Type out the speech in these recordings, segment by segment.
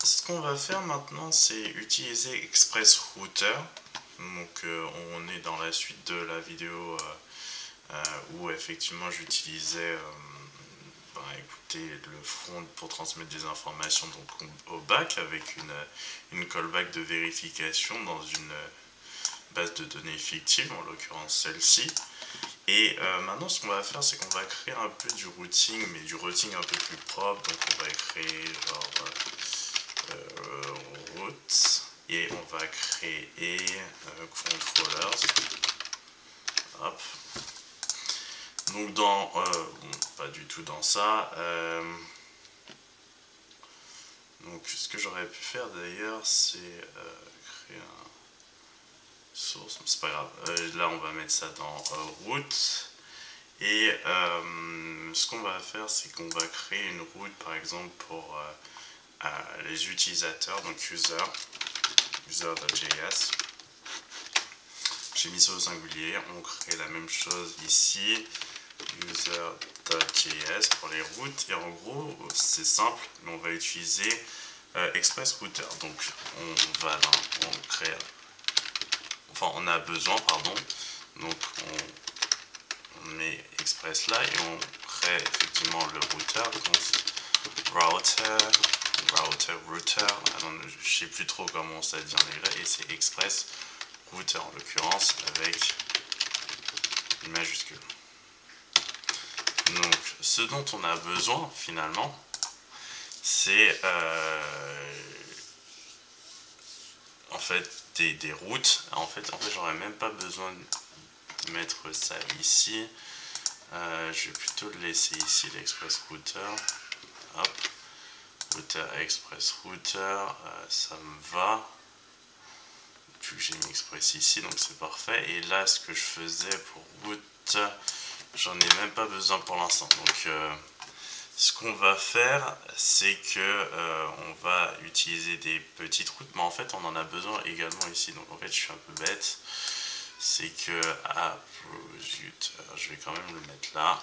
ce qu'on va faire maintenant, c'est utiliser Express Router. Donc on est dans la suite de la vidéo où effectivement j'utilisais écoutez, le front pour transmettre des informations donc, au back avec une callback de vérification dans une base de données fictive, en l'occurrence celle-ci. Et maintenant ce qu'on va faire, c'est qu'on va créer un peu du routing, mais du routing un peu plus propre. Donc on va créer genre route et on va créer controllers. Hop. Donc dans bon, pas du tout dans ça. Donc ce que j'aurais pu faire d'ailleurs, c'est créer un source. C'est pas grave. Là on va mettre ça dans route. Et ce qu'on va faire, c'est qu'on va créer une route par exemple pour les utilisateurs, donc user.js. J'ai mis ça au singulier. On crée la même chose ici, user.js pour les routes. Et en gros, c'est simple, mais on va utiliser Express Router. Donc on va on crée, enfin on a besoin, pardon. Donc on met Express là et on crée effectivement le routeur. Donc router, je sais plus trop comment ça dit en anglais, et c'est Express Router en l'occurrence avec une majuscule. Donc ce dont on a besoin finalement, c'est en fait des routes. En fait j'aurais même pas besoin de mettre ça ici. Je vais plutôt le laisser ici, l'Express Router. Hop. Router Express Router, ça me va. Vu que j'ai mis Express ici, donc c'est parfait. Et là, ce que je faisais pour route, j'en ai même pas besoin pour l'instant. Donc, ce qu'on va faire, c'est que on va utiliser des petites routes, mais en fait, on en a besoin également ici. Donc, en fait, je suis un peu bête. C'est que je vais quand même le mettre là.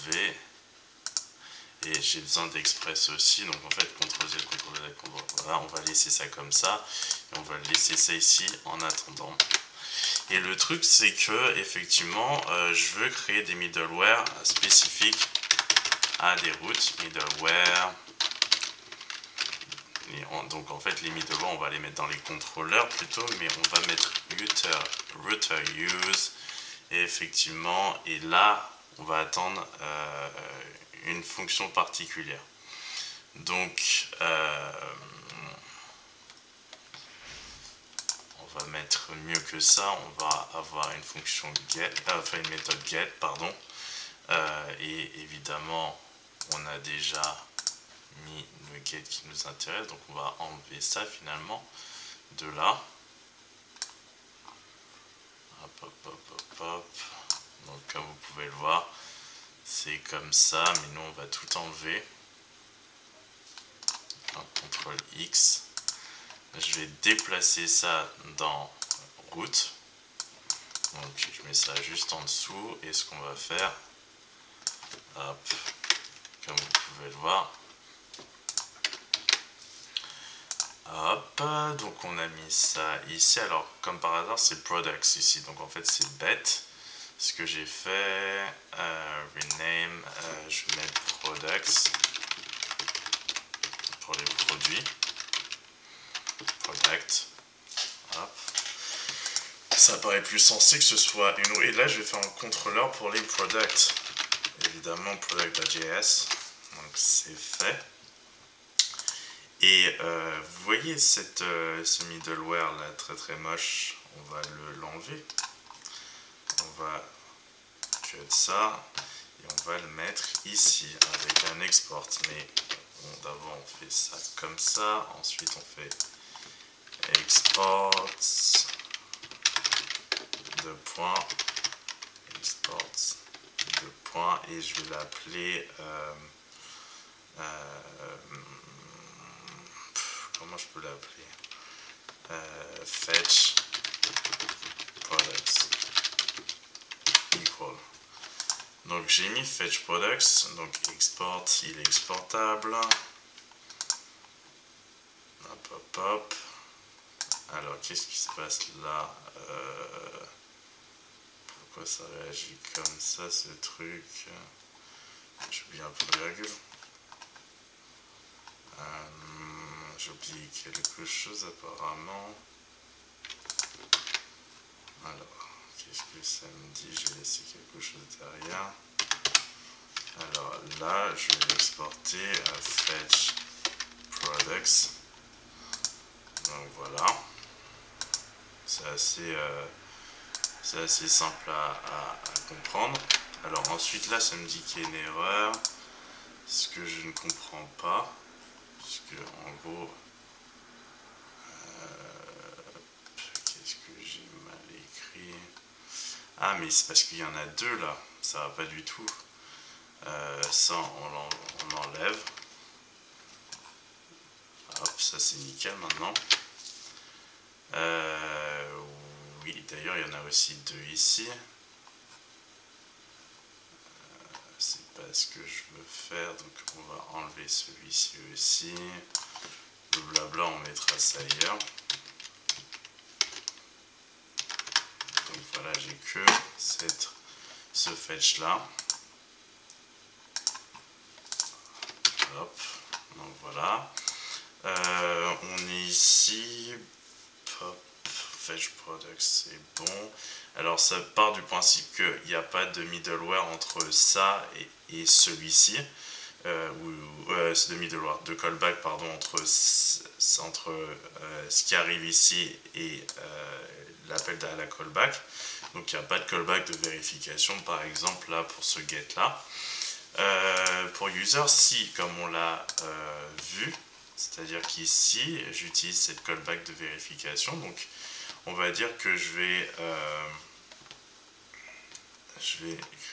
V. Et j'ai besoin d'Express aussi, donc en fait CTRL-Z, CTRL-Z, voilà, on va laisser ça comme ça, et on va laisser ça ici en attendant. Et le truc c'est que effectivement je veux créer des middleware spécifiques à des routes, middleware, et donc en fait les middleware on va les mettre dans les contrôleurs plutôt, mais on va mettre router use, et effectivement, et là on va attendre une fonction particulière. Donc on va mettre mieux que ça, on va avoir une fonction get, enfin une méthode get, pardon, et évidemment on a déjà mis le get qui nous intéresse, donc on va enlever ça finalement de là. Hop, hop, hop, hop, hop. Donc comme vous pouvez le voir, c'est comme ça, mais nous on va tout enlever. CTRL X. Je vais déplacer ça dans route. Donc je mets ça juste en dessous, et ce qu'on va faire, hop, comme vous pouvez le voir, hop, donc on a mis ça ici. Alors comme par hasard c'est products ici, donc en fait c'est bête. Ce que j'ai fait, rename, je vais mettre products pour les produits, product, hop. Ça paraît plus sensé que ce soit une, et là je vais faire un contrôleur pour les products, évidemment product.js, donc c'est fait. Et vous voyez ce middleware là très très moche, on va l'enlever. On va cut ça et on va le mettre ici avec un export, mais d'abord on fait ça comme ça, ensuite on fait export export et je vais l'appeler comment je peux l'appeler, fetch products equal. Donc j'ai mis fetch products, donc export, il est exportable. Hop hop hop. Alors qu'est-ce qui se passe là? Pourquoi ça réagit comme ça ce truc? J'oublie un peu de virgule. J'oublie quelque chose apparemment. Alors, qu'est-ce que ça me dit? J'ai laissé quelque chose derrière. Alors là, je vais l'exporter à fetch products. Donc voilà. C'est assez simple à comprendre. Alors ensuite là, ça me dit qu'il y a une erreur. Ce que je ne comprends pas. Parce que en gros, qu'est-ce que j'ai mal écrit? Ah mais c'est parce qu'il y en a deux là, ça va pas du tout. Ça on enlève. Hop, ça c'est nickel maintenant. Oui, d'ailleurs il y en a aussi deux ici. C'est pas ce que je veux faire, donc on va enlever celui-ci aussi. Le blabla, on mettra ça ailleurs. Donc voilà, j'ai que ce fetch là. Hop, donc voilà. On est ici. Hop, fetch products, c'est bon. Alors ça part du principe qu'il n'y a pas de middleware entre ça et celui-ci. De middleware, de callback pardon, entre ce qui arrive ici et l'appel à la callback. Donc il n'y a pas de callback de vérification par exemple là pour ce get là. Pour user, si, comme on l'a vu, c'est-à-dire qu'ici j'utilise cette callback de vérification, donc on va dire que je vais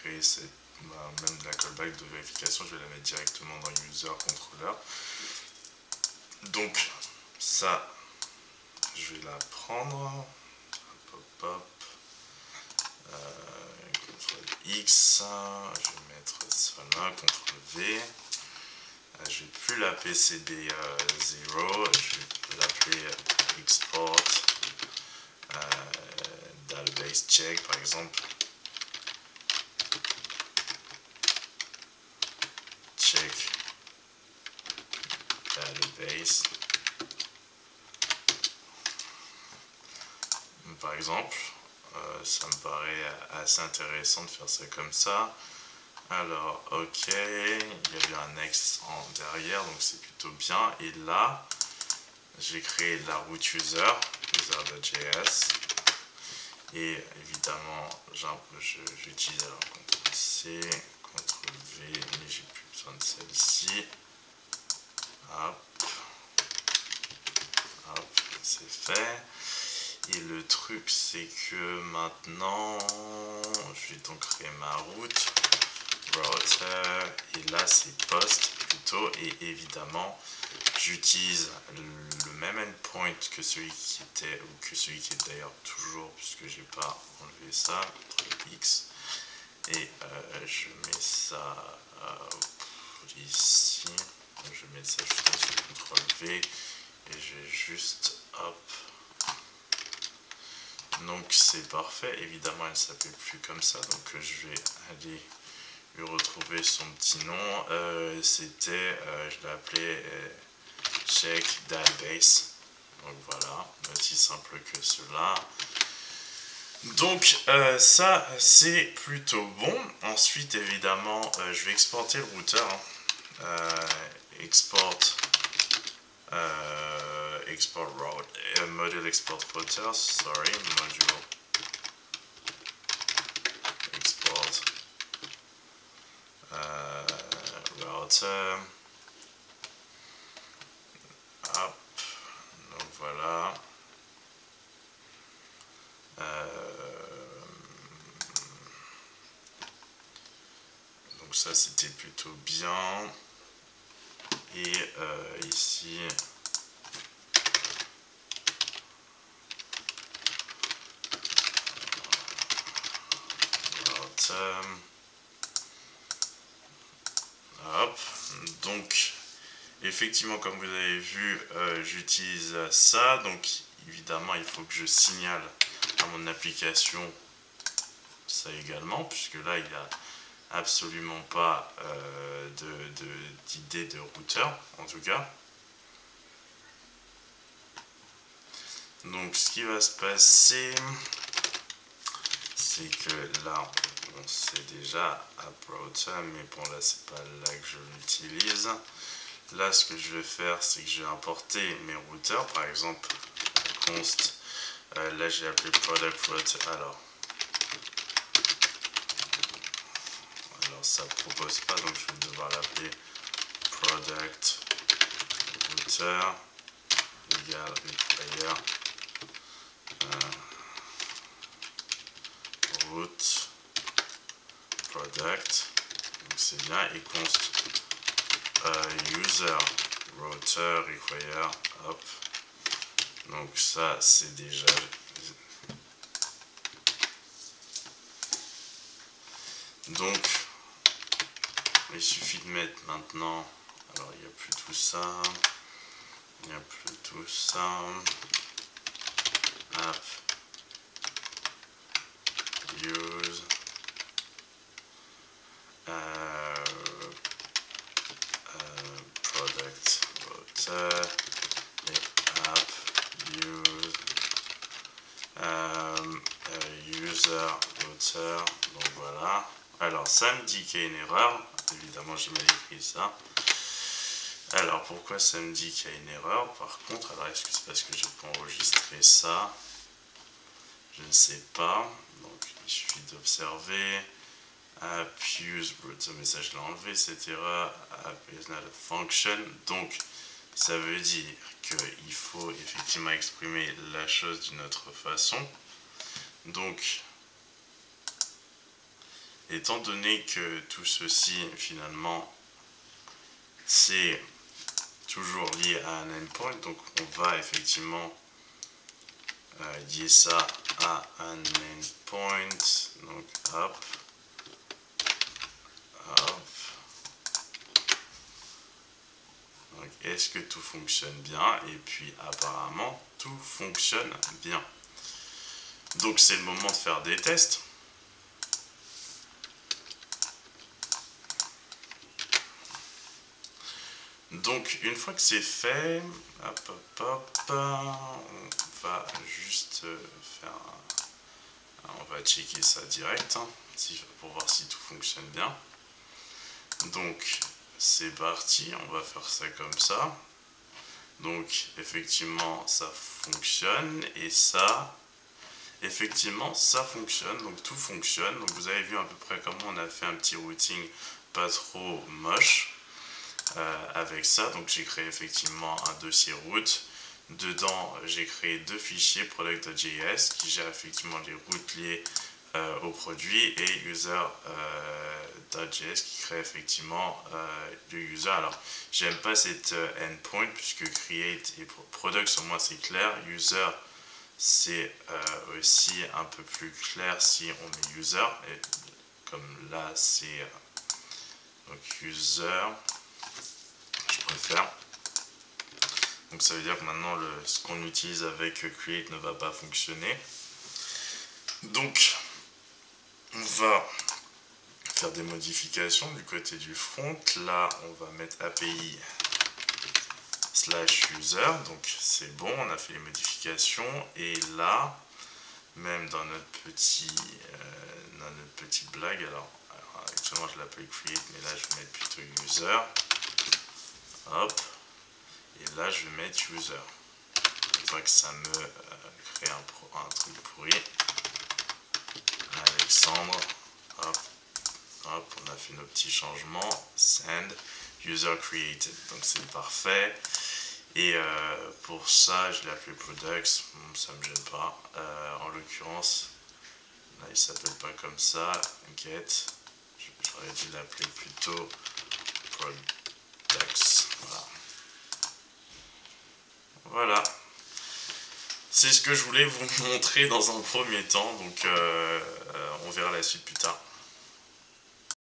créer cette, même la callback de vérification, je vais la mettre directement dans user controller. Donc ça, je vais la prendre, hop hop hop, CTRL X, je vais mettre ça là, CTRL V. Je vais plus l'appeler CD0, je vais l'appeler export database check par exemple. Check database. Par exemple, ça me paraît assez intéressant de faire ça comme ça. Alors, ok, il y avait un next en derrière, donc c'est plutôt bien. Et là, j'ai créé la route user.js. Et évidemment, j'utilise alors CTRL-C, CTRL-V, mais j'ai plus besoin de celle-ci. Hop, hop, c'est fait. Et le truc, c'est que maintenant, je vais donc créer ma route. Router, et là c'est post plutôt, et évidemment j'utilise le même endpoint que celui qui était, ou que celui qui est d'ailleurs toujours, puisque j'ai pas enlevé ça, X, et je mets ça ici, donc je vais mettre ça juste en dessous, CTRL V, et je vais juste hop. Donc c'est parfait, évidemment elle ne s'appelle plus comme ça, donc je vais aller lui retrouver son petit nom. C'était, je l'ai appelé check database. Donc voilà, aussi simple que cela. Donc ça c'est plutôt bon. Ensuite évidemment je vais exporter le routeur. Export route, module export router, sorry, module export router. Hop, donc voilà. Donc ça c'était plutôt bien. Et ici Donc effectivement, comme vous avez vu, j'utilise ça. Donc évidemment, il faut que je signale à mon application ça également, puisque là, il n'y a absolument pas d'idée de routeur, en tout cas. Donc ce qui va se passer, c'est que là, on sait déjà App Router, mais bon là c'est pas là que je l'utilise. Là ce que je vais faire, c'est que je vais importer mes routeurs, par exemple const, là j'ai appelé product router, alors ça propose pas, donc je vais devoir l'appeler product router égale require route product, donc c'est bien, et const user router require, hop, donc ça c'est déjà donc il suffit de mettre maintenant, alors il n'y a plus tout ça, app use product router et app use user router, donc voilà. Alors ça me dit qu'il y a une erreur, évidemment j'ai mal écrit ça. Alors pourquoi ça me dit qu'il y a une erreur par contre? Alors est-ce que c'est parce que j'ai pas enregistré ça? Je ne sais pas, donc il suffit d'observer. App use router, mais ça je l'ai enlevé cette erreur. App is not a function, donc ça veut dire qu'il faut effectivement exprimer la chose d'une autre façon. Donc étant donné que tout ceci finalement c'est toujours lié à un endpoint, donc on va effectivement lier ça à un endpoint, donc hop, donc est-ce que tout fonctionne bien? Et puis apparemment tout fonctionne bien, donc c'est le moment de faire des tests. Donc une fois que c'est fait, on va juste faire on va checker ça direct pour voir si tout fonctionne bien. Donc c'est parti, on va faire ça comme ça. Donc effectivement ça fonctionne, et ça effectivement ça fonctionne, donc tout fonctionne. Donc vous avez vu à peu près comment on a fait un petit routing pas trop moche avec ça. Donc j'ai créé effectivement un dossier route. Dedans j'ai créé deux fichiers product.js qui gèrent effectivement les routes liées au produit, et user.js qui crée effectivement le user. Alors j'aime pas cette endpoint puisque create et product sur moi c'est clair, user c'est aussi un peu plus clair si on met user, et comme là c'est donc user, je préfère. Donc ça veut dire que maintenant ce qu'on utilise avec create ne va pas fonctionner. Donc on va faire des modifications du côté du front. Là on va mettre API /user, donc c'est bon, on a fait les modifications. Et là même dans notre petite blague, alors actuellement je l'appelle create, mais là je vais mettre plutôt user, hop, et là je vais mettre user. Je vois que ça me crée un truc pourri. Alexandre, hop, hop, on a fait nos petits changements, send, user created, donc c'est parfait. Et pour ça je l'ai appelé products, ça me gêne pas, en l'occurrence là il s'appelle pas comme ça, get, j'aurais dû l'appeler plutôt products, voilà. C'est ce que je voulais vous montrer dans un premier temps, donc on verra la suite plus tard.